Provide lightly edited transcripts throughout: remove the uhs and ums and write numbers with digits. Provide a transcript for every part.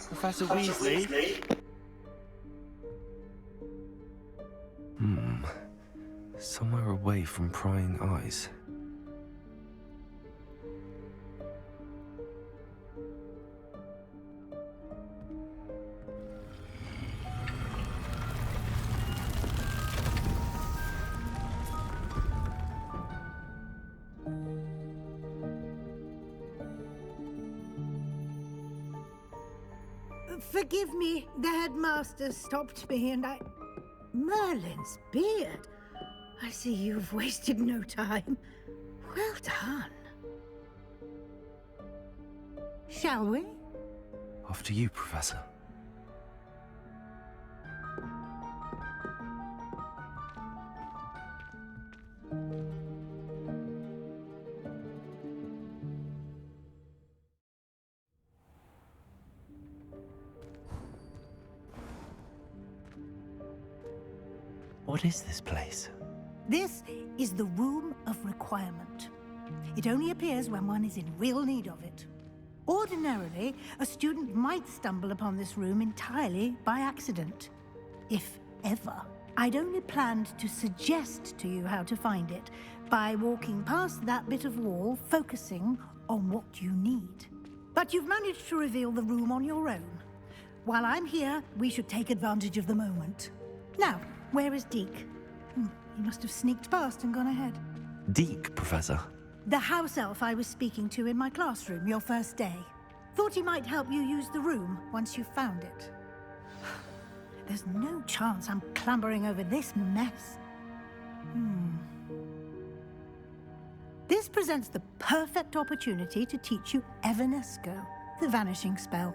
Professor Weasley? Somewhere away from prying eyes. Forgive me, the headmaster stopped me and I... Merlin's beard. I see you've wasted no time. Well done. Shall we? After you, Professor. What is this place? This is the Room of Requirement. It only appears when one is in real need of it. Ordinarily, a student might stumble upon this room entirely by accident. If ever. I'd only planned to suggest to you how to find it by walking past that bit of wall, focusing on what you need. But you've managed to reveal the room on your own. While I'm here, we should take advantage of the moment. Now, where is Deke? He must have sneaked past and gone ahead. Deke, Professor. The house elf I was speaking to in my classroom your first day. Thought he might help you use the room once you found it. There's no chance I'm clambering over this mess. This presents the perfect opportunity to teach you Evanesco, the vanishing spell.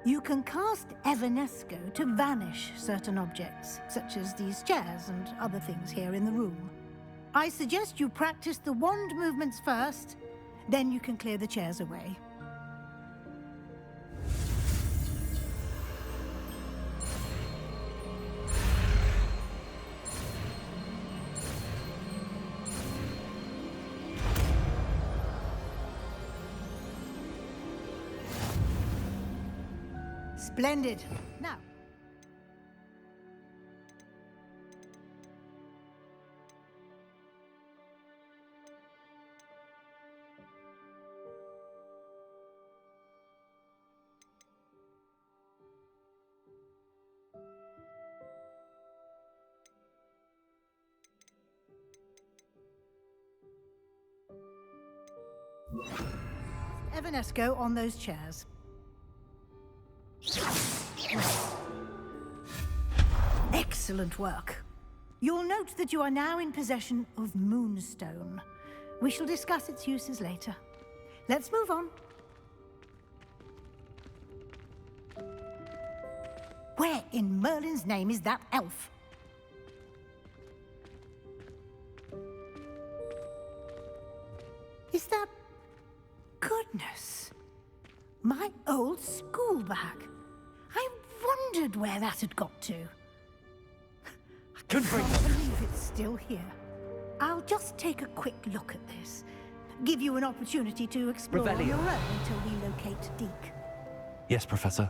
You can cast Evanesco to vanish certain objects, such as these chairs and other things here in the room. I suggest you practice the wand movements first, then you can clear the chairs away. Splendid. Now. Evanesco on those chairs. Excellent work. You'll note that you are now in possession of Moonstone. We shall discuss its uses later. Let's move on. Where in Merlin's name is that elf? Is that... Goodness. My old school bag. I wondered where that had got to. I can't believe it's still here. I'll just take a quick look at this. Give you an opportunity to explore on your own until we locate Deke. Yes, Professor.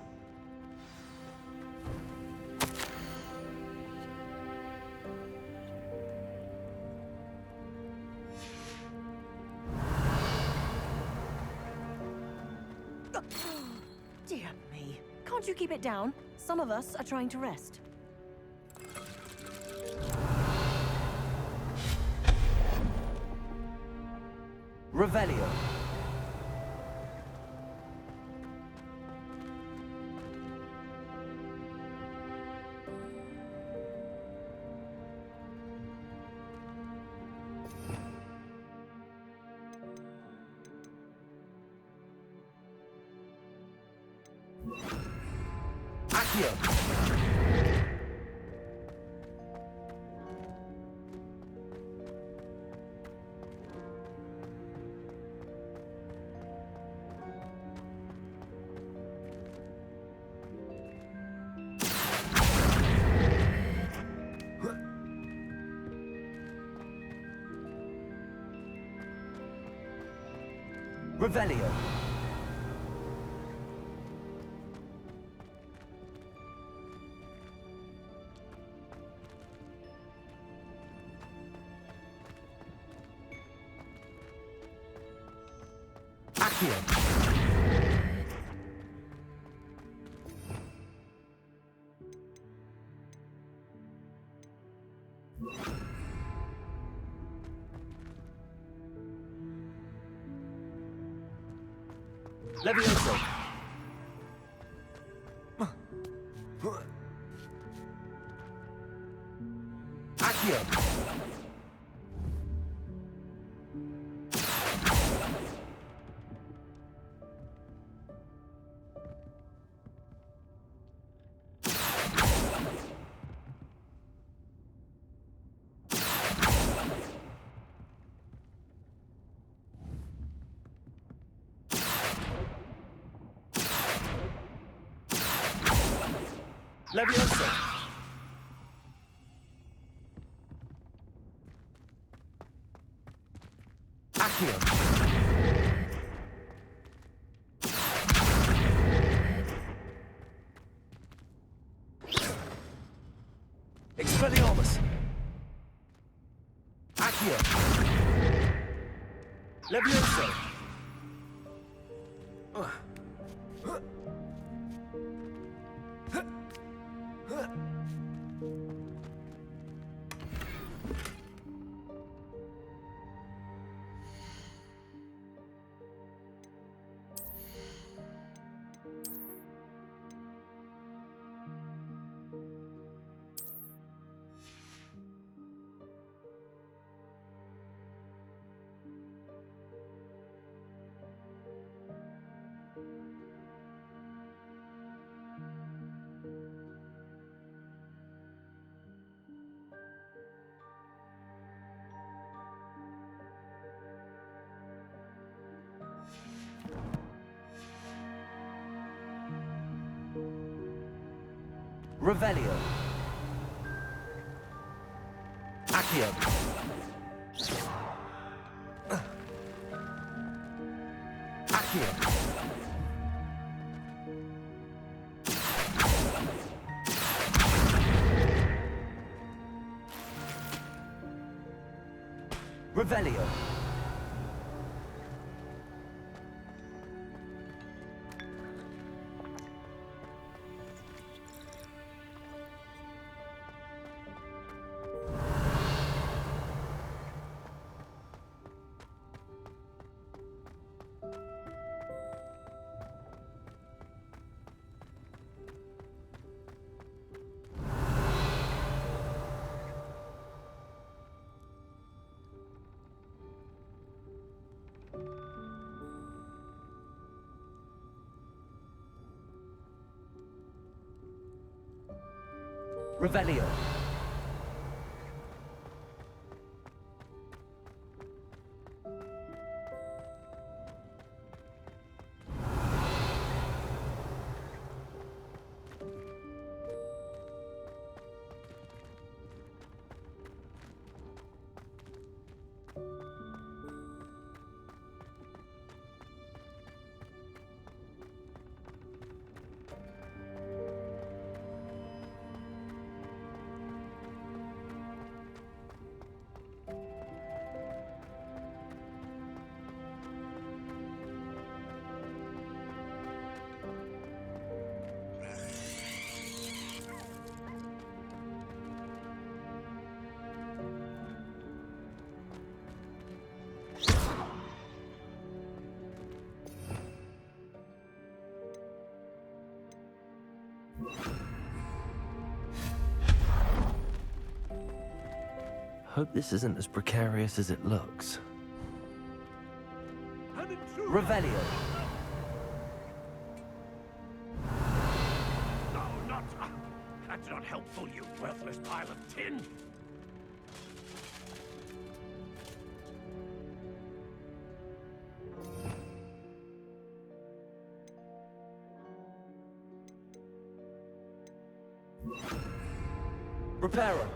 Dear me. Can't you keep it down? Some of us are trying to rest. Revelio. Accio. Revelio. Accio. Levioso. Accio. Levioso. Accio. Expelliarmus. Accio. Levioso. Revelio. Accio. Accio. Revelio. Revelio. Hope this isn't as precarious as it looks. Revelio. No, not... that's not helpful, you worthless pile of tin! Reparo.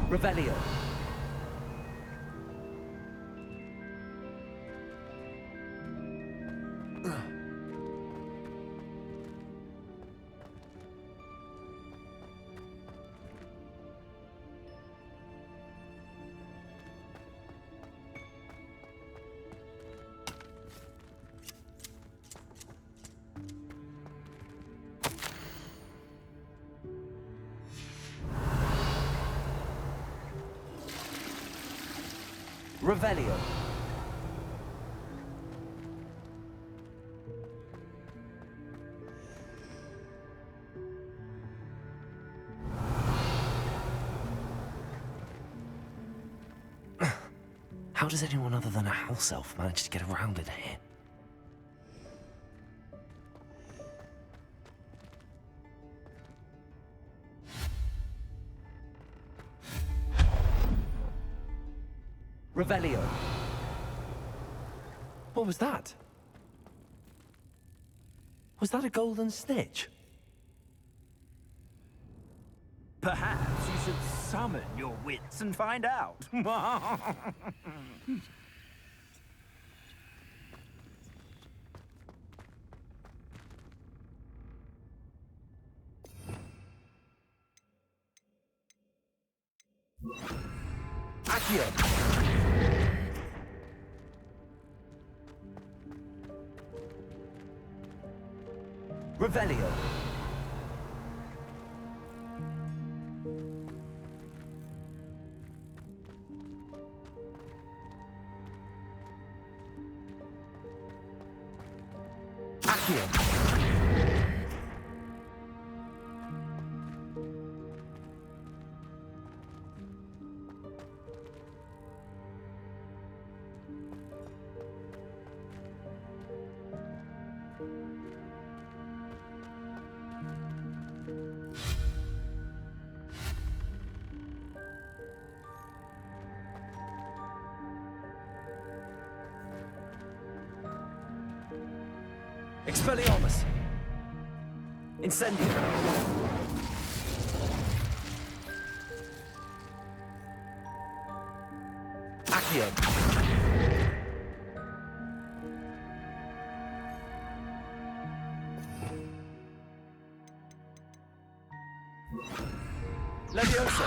Revelio. Revelio. How does anyone other than a house elf manage to get around in here? Revelio. What was that? Was that a golden snitch? Perhaps you should summon your wits and find out. Accio. Revelio. Accio. Expelliarmus! Incendio! Accio! Levioso!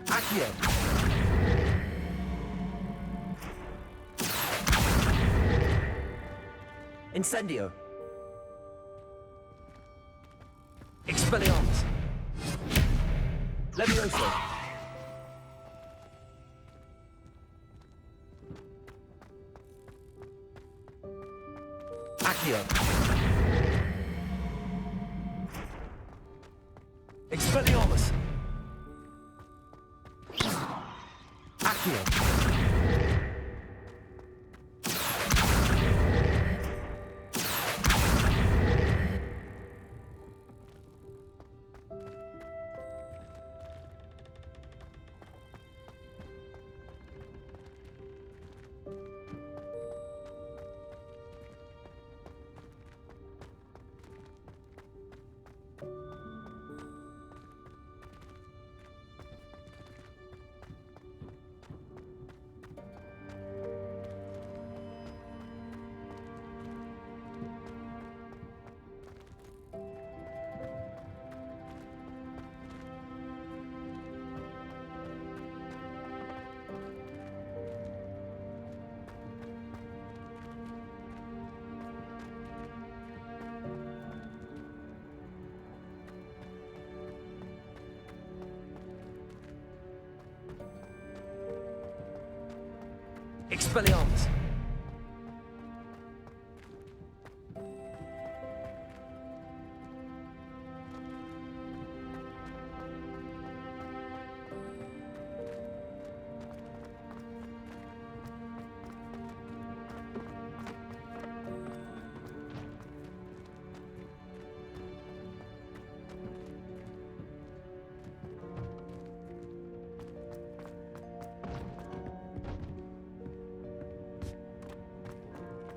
Accio! Incendio! Expelliarmus! Levioso! Accio! Expelliarmus! Accio! Expelliarmus!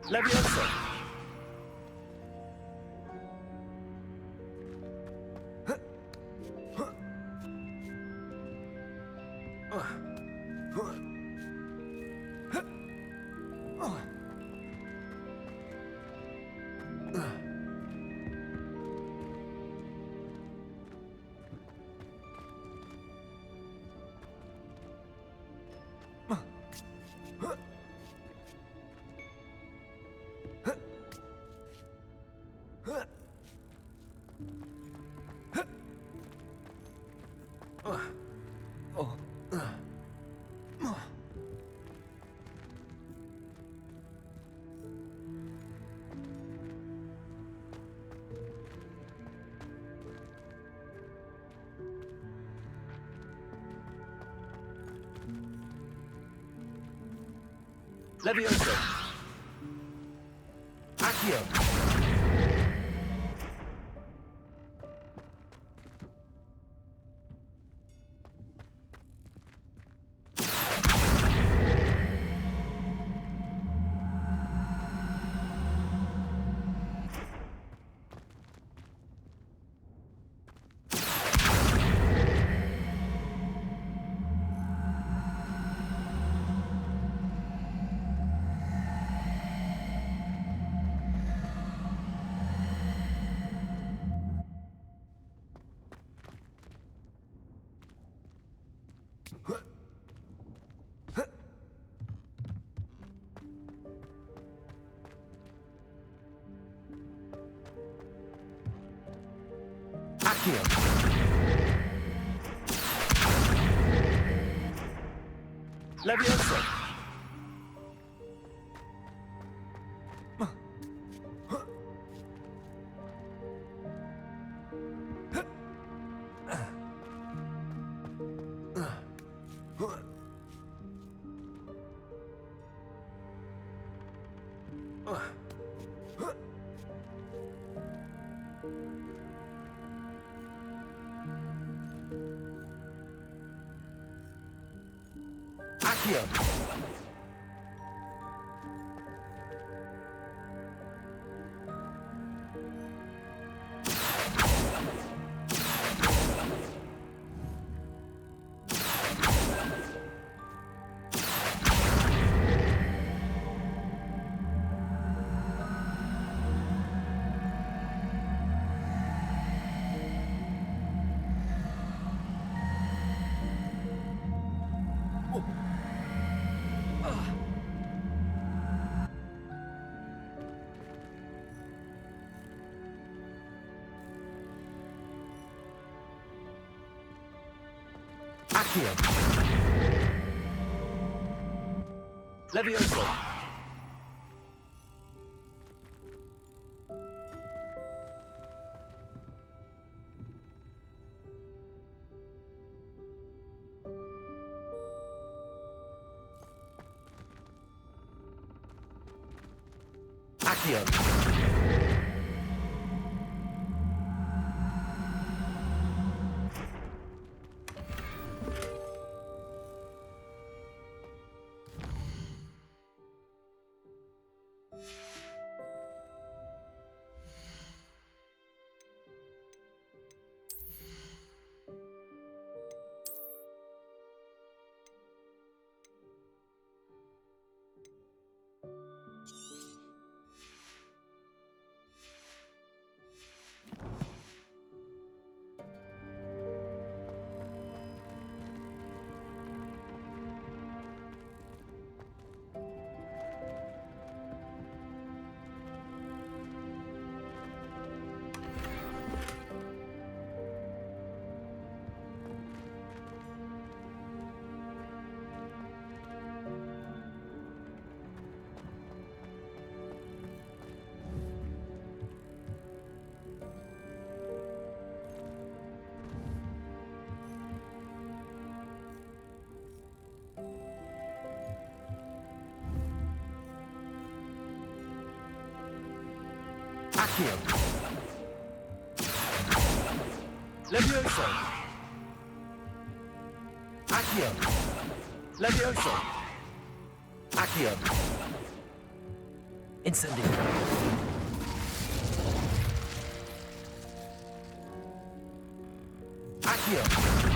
Levioso! Levioso. Accio. Accio. Levioso. Accio. Accio. Levioso. Accio. Accio. Levioso. Accio. Levioso. Accio. Incendio. Accio.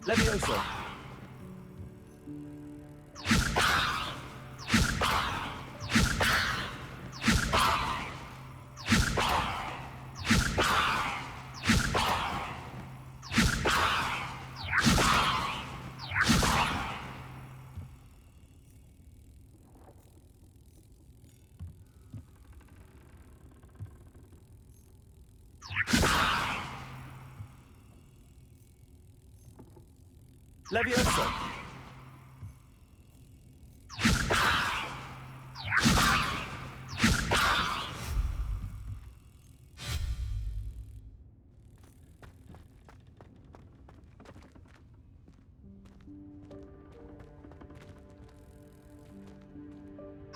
Levioso. Levioso.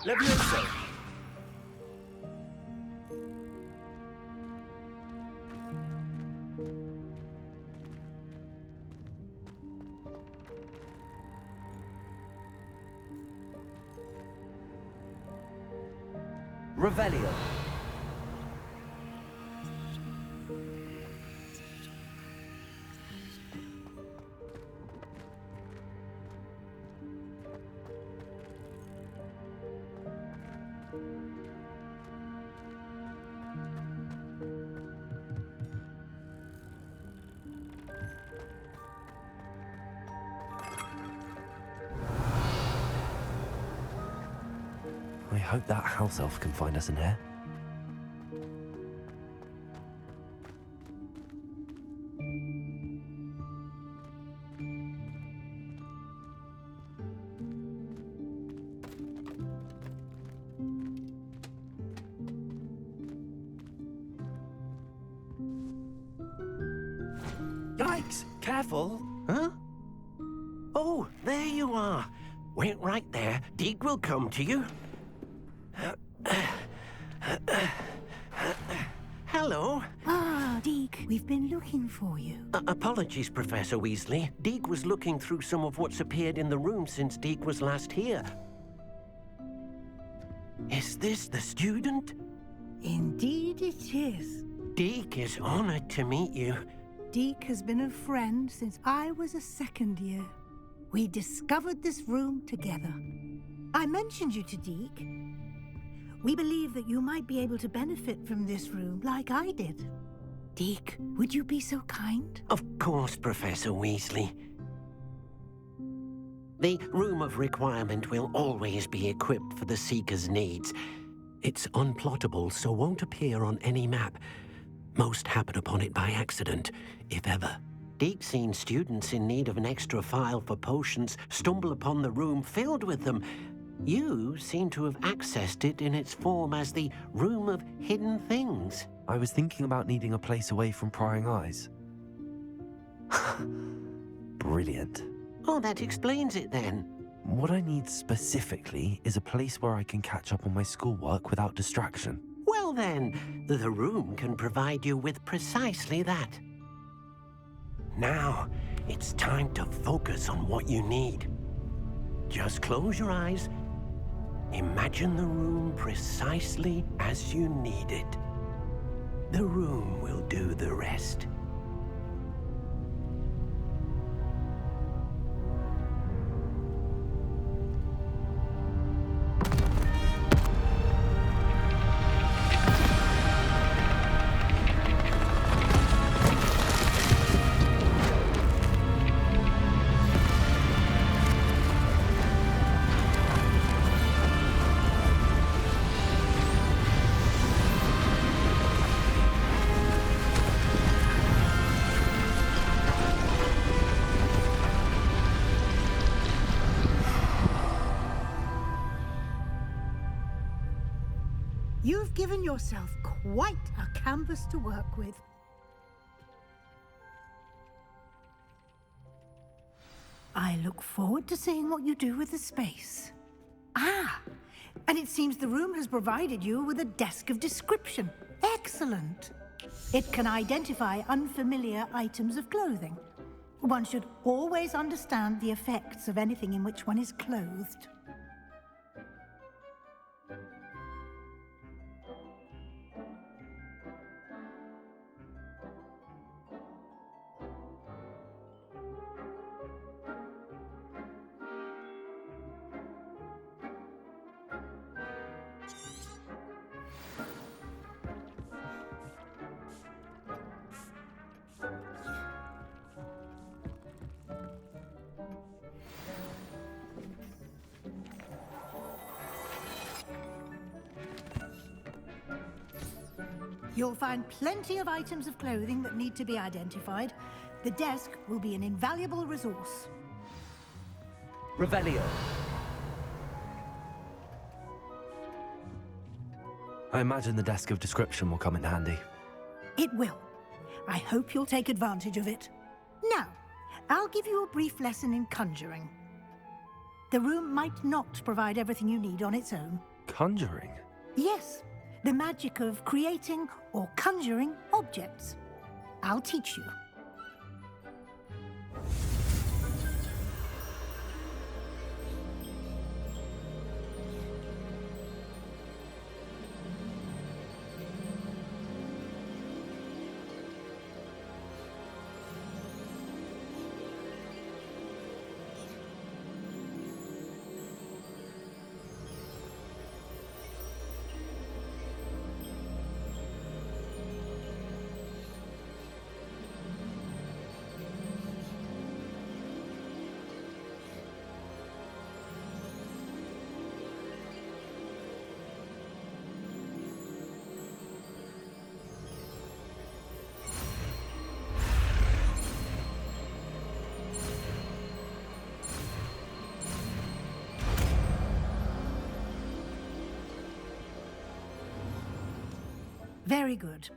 Levioso. Revelio. I hope that house elf can find us in here. Yikes! Careful! Huh? Oh, there you are. Wait right there. Deke will come to you. Hello. Ah, Deke, we've been looking for you. Apologies, Professor Weasley. Deke was looking through some of what's appeared in the room since Deke was last here. Is this the student? Indeed it is. Deke is honored to meet you. Deke has been a friend since I was a second year. We discovered this room together. I mentioned you to Deke. We believe that you might be able to benefit from this room like I did. Deke, would you be so kind? Of course, Professor Weasley. The Room of Requirement will always be equipped for the Seeker's needs. It's unplottable, so won't appear on any map. Most happen upon it by accident, if ever. Deke's seen students in need of an extra file for potions stumble upon the room filled with them. You seem to have accessed it in its form as the Room of Hidden Things. I was thinking about needing a place away from prying eyes. Brilliant. Oh, that explains it then. What I need specifically is a place where I can catch up on my schoolwork without distraction. Well then, the room can provide you with precisely that. Now, it's time to focus on what you need. Just close your eyes. Imagine the room precisely as you need it. The room will do the rest. You've given yourself quite a canvas to work with. I look forward to seeing what you do with the space. Ah, and it seems the room has provided you with a desk of description. Excellent. It can identify unfamiliar items of clothing. One should always understand the effects of anything in which one is clothed. You'll find plenty of items of clothing that need to be identified. The desk will be an invaluable resource. Revelio. I imagine the desk of description will come in handy. It will. I hope you'll take advantage of it. Now, I'll give you a brief lesson in conjuring. The room might not provide everything you need on its own. Conjuring? Yes, the magic of creating or conjuring objects. I'll teach you. Very good.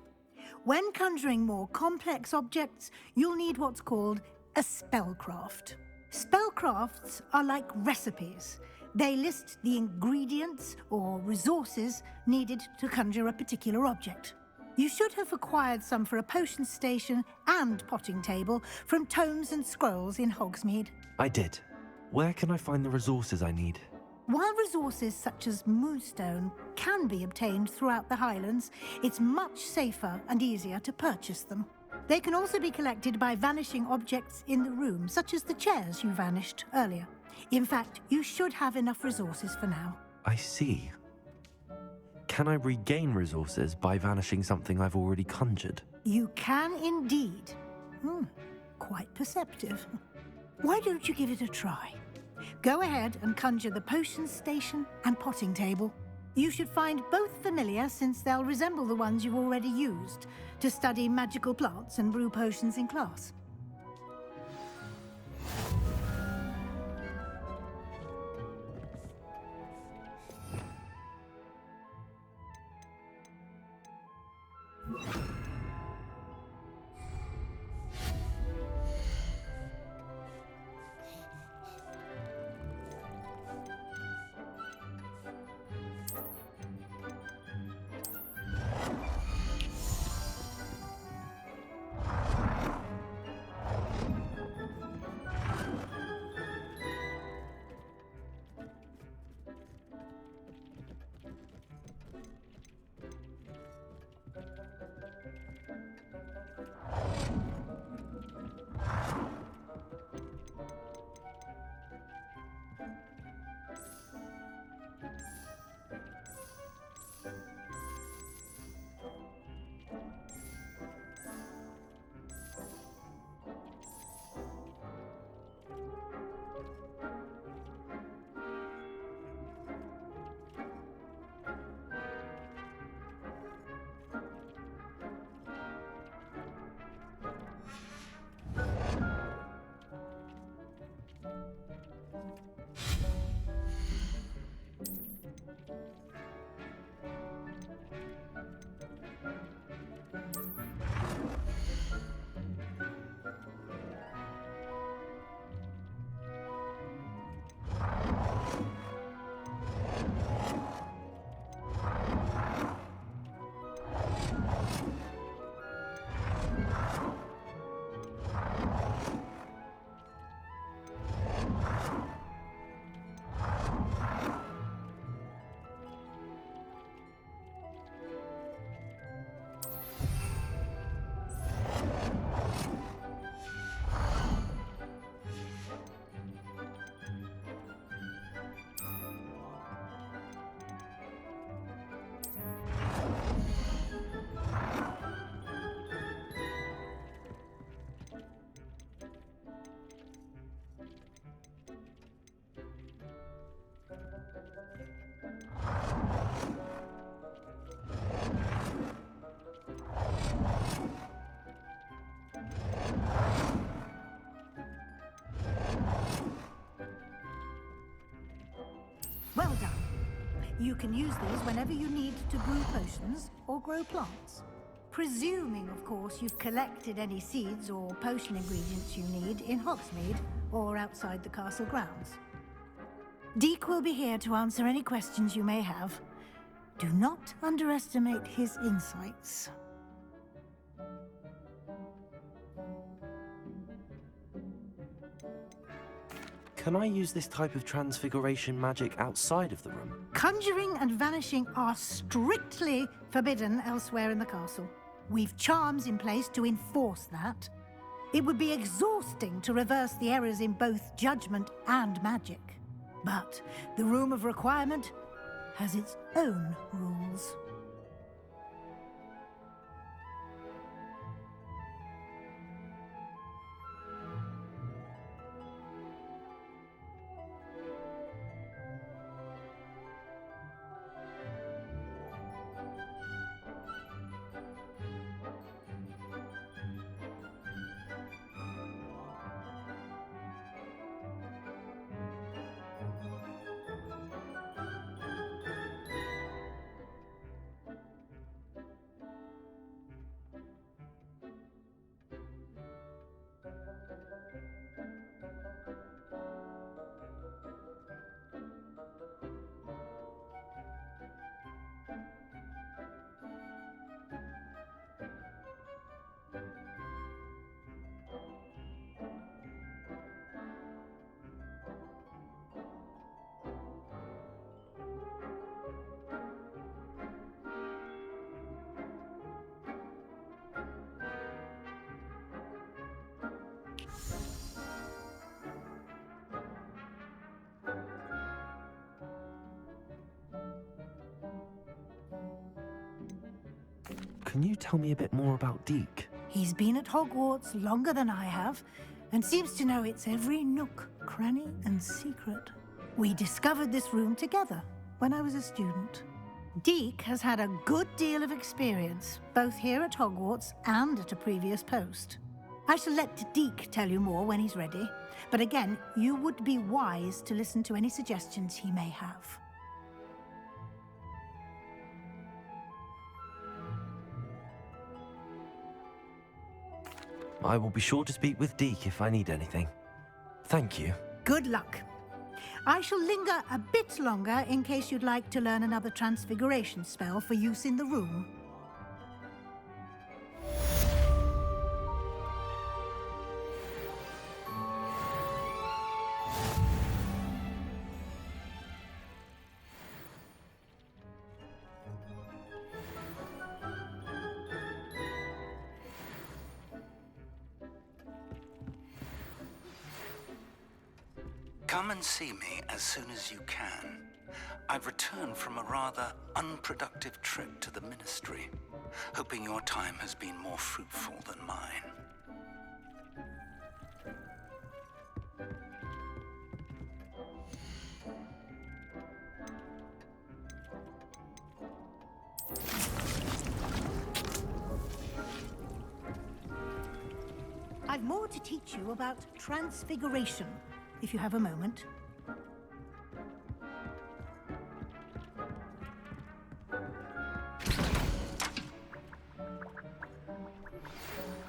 When conjuring more complex objects, you'll need what's called a spellcraft. Spellcrafts are like recipes. They list the ingredients or resources needed to conjure a particular object. You should have acquired some for a potion station and potting table from tomes and scrolls in Hogsmeade. I did. Where can I find the resources I need? While resources such as moonstone can be obtained throughout the Highlands, it's much safer and easier to purchase them. They can also be collected by vanishing objects in the room, such as the chairs you vanished earlier. In fact, you should have enough resources for now. I see. Can I regain resources by vanishing something I've already conjured? You can indeed. Quite perceptive. Why don't you give it a try? Go ahead and conjure the potion station and potting table. You should find both familiar, since they'll resemble the ones you've already used to study magical plants and brew potions in class. You can use these whenever you need to brew potions or grow plants. Presuming, of course, you've collected any seeds or potion ingredients you need in Hogsmeade or outside the castle grounds. Deek will be here to answer any questions you may have. Do not underestimate his insights. Can I use this type of transfiguration magic outside of the room? Conjuring and vanishing are strictly forbidden elsewhere in the castle. We've charms in place to enforce that. It would be exhausting to reverse the errors in both judgment and magic. But the Room of Requirement has its own rules. Can you tell me a bit more about Deek? He's been at Hogwarts longer than I have, and seems to know its every nook, cranny, and secret. We discovered this room together when I was a student. Deek has had a good deal of experience, both here at Hogwarts and at a previous post. I shall let Deek tell you more when he's ready, but again, you would be wise to listen to any suggestions he may have. I will be sure to speak with Deek if I need anything. Thank you. Good luck. I shall linger a bit longer in case you'd like to learn another transfiguration spell for use in the room. Come and see me as soon as you can. I've returned from a rather unproductive trip to the Ministry, hoping your time has been more fruitful than mine. I've more to teach you about transfiguration, if you have a moment.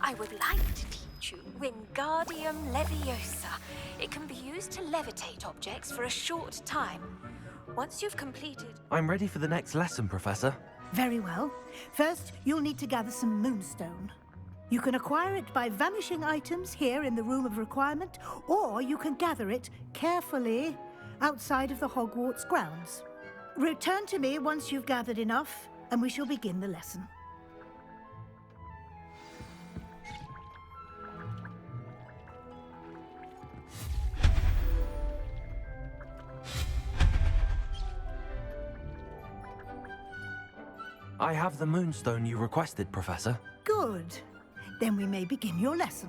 I would like to teach you Wingardium Leviosa. It can be used to levitate objects for a short time. Once you've completed... I'm ready for the next lesson, Professor. Very well. First, you'll need to gather some moonstone. You can acquire it by vanishing items here in the Room of Requirement, or you can gather it carefully outside of the Hogwarts grounds. Return to me once you've gathered enough, and we shall begin the lesson. I have the moonstone you requested, Professor. Good. Then we may begin your lesson.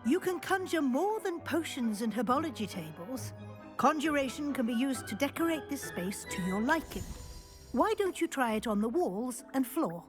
You can conjure more than potions and herbology tables. Conjuration can be used to decorate this space to your liking. Why don't you try it on the walls and floor?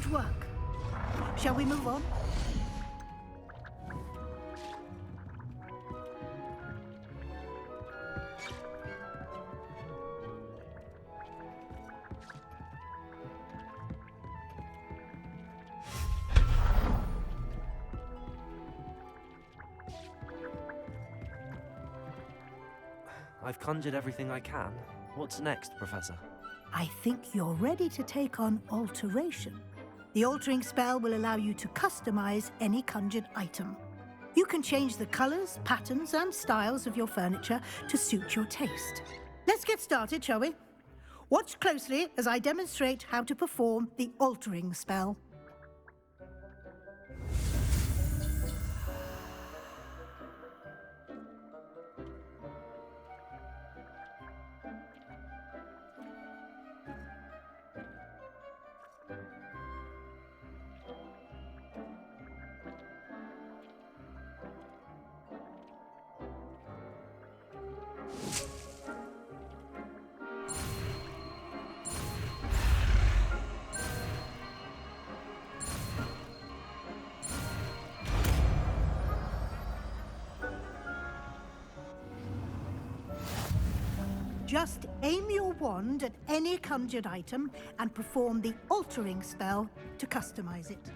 work. Shall we move on? I've conjured everything I can. What's next, Professor? I think you're ready to take on alteration. The altering spell will allow you to customize any conjured item. You can change the colors, patterns, and styles of your furniture to suit your taste. Let's get started, shall we? Watch closely as I demonstrate how to perform the altering spell. Just aim your wand at any conjured item and perform the altering spell to customize it.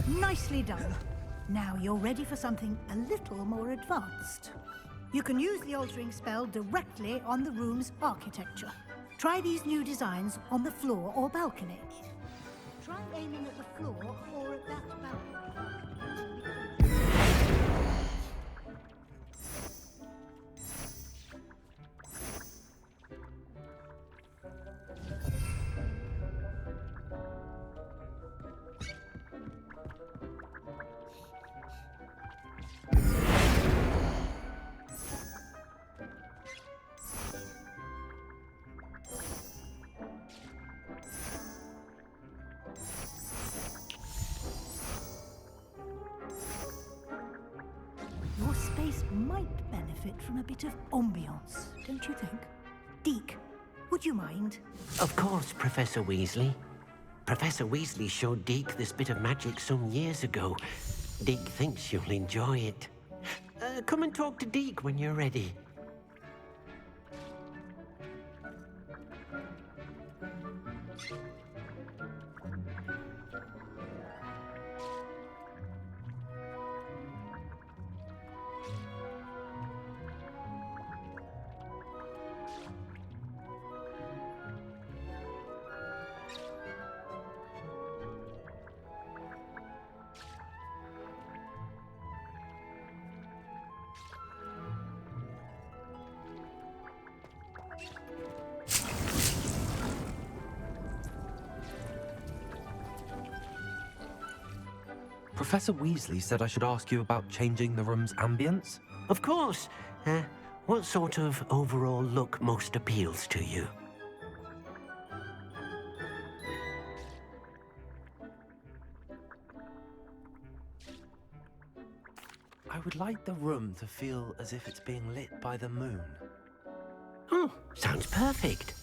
Nicely done. Now you're ready for something a little more advanced. You can use the altering spell directly on the room's architecture. Try these new designs on the floor or balcony. Try aiming at the floor or at that balcony. Your space might benefit from a bit of ambiance, don't you think? Deke, would you mind? Of course, Professor Weasley. Professor Weasley showed Deke this bit of magic some years ago. Deke thinks you'll enjoy it. Come and talk to Deke when you're ready. Professor Weasley said I should ask you about changing the room's ambience. Of course. What sort of overall look most appeals to you? I would like the room to feel as if it's being lit by the moon. Oh, sounds perfect.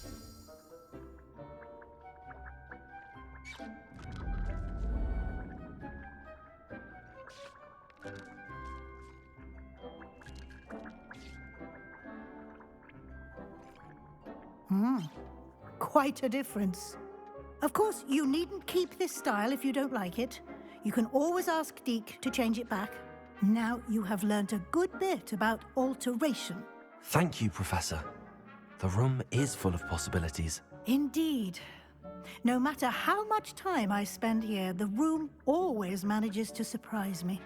Quite a difference. Of course, you needn't keep this style if you don't like it. You can always ask Deke to change it back. Now you have learnt a good bit about alteration. Thank you, Professor. The room is full of possibilities. Indeed. No matter how much time I spend here, the room always manages to surprise me.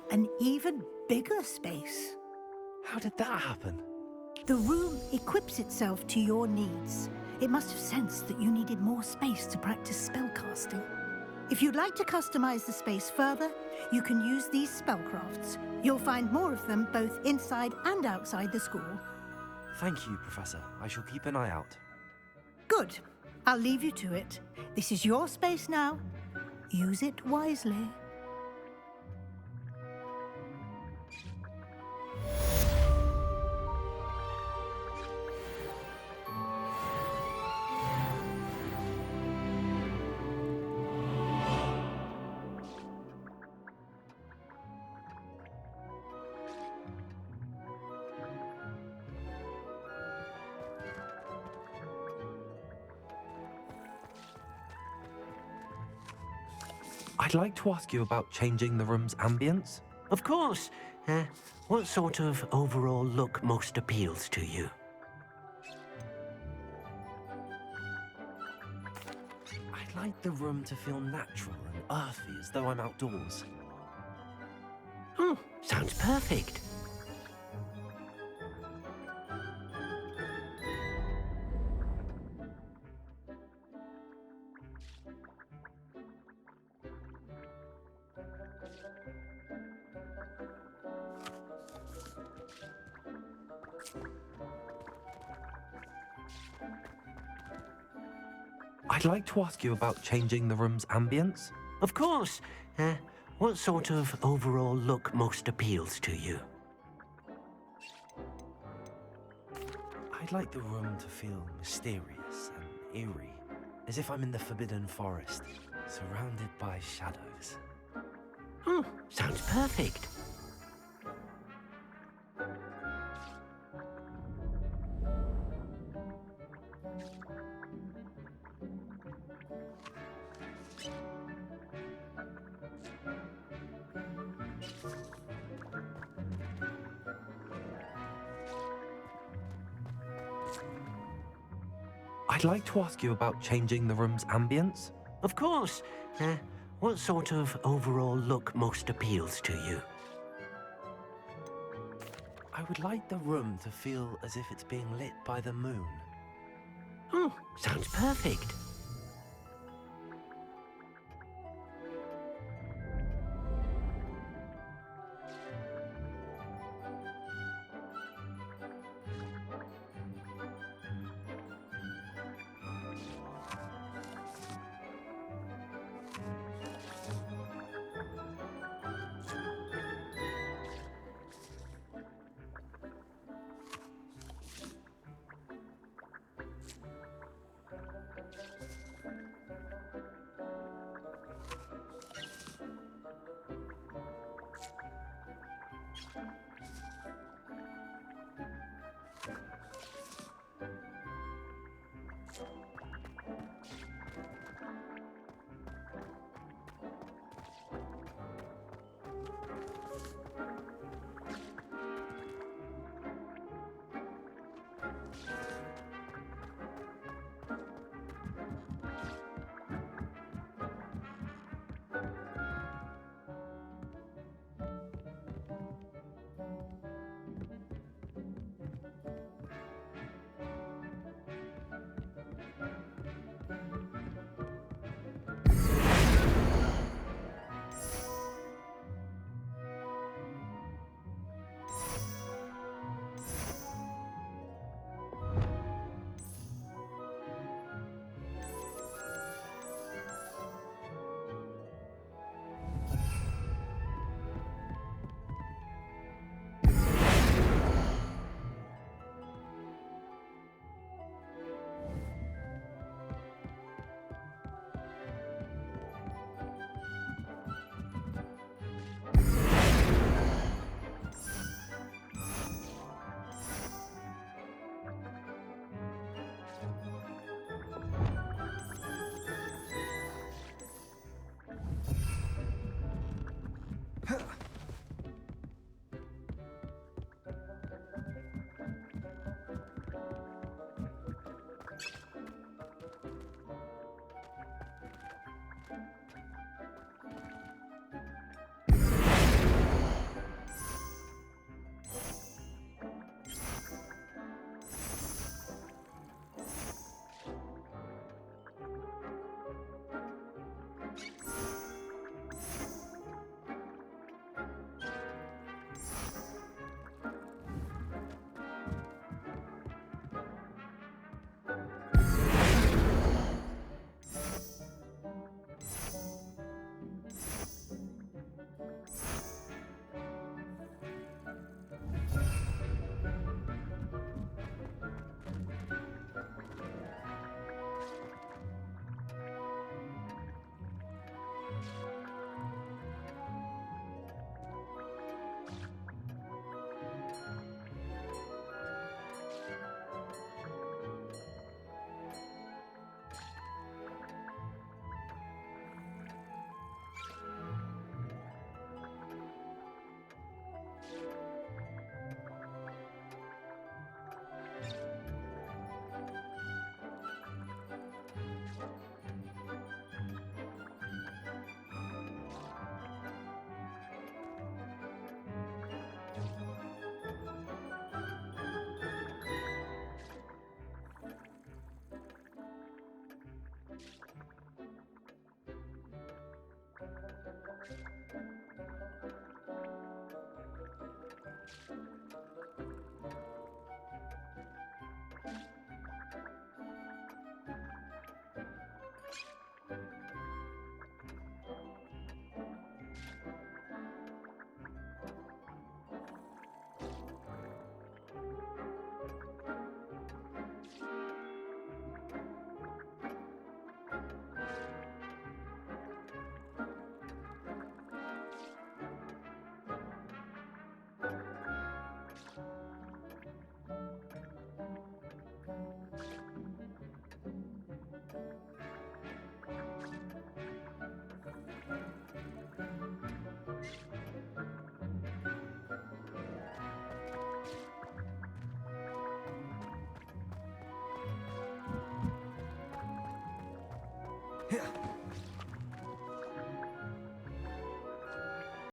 An even bigger space. How did that happen? The room equips itself to your needs. It must have sensed that you needed more space to practice spellcasting. If you'd like to customize the space further, you can use these spellcrafts. You'll find more of them both inside and outside the school. Thank you, Professor. I shall keep an eye out. Good. I'll leave you to it. This is your space now. Use it wisely. I'd like to ask you about changing the room's ambience. Of course. What sort of overall look most appeals to you? I'd like the room to feel natural and earthy, as though I'm outdoors. Oh, sounds perfect. I'd like to ask you about changing the room's ambience. Of course. What sort of overall look most appeals to you? I'd like the room to feel mysterious and eerie, as if I'm in the Forbidden Forest, surrounded by shadows. Oh, sounds perfect. I'd like to ask you about changing the room's ambience. Of course. What sort of overall look most appeals to you? I would like the room to feel as if it's being lit by the moon. Oh, sounds perfect.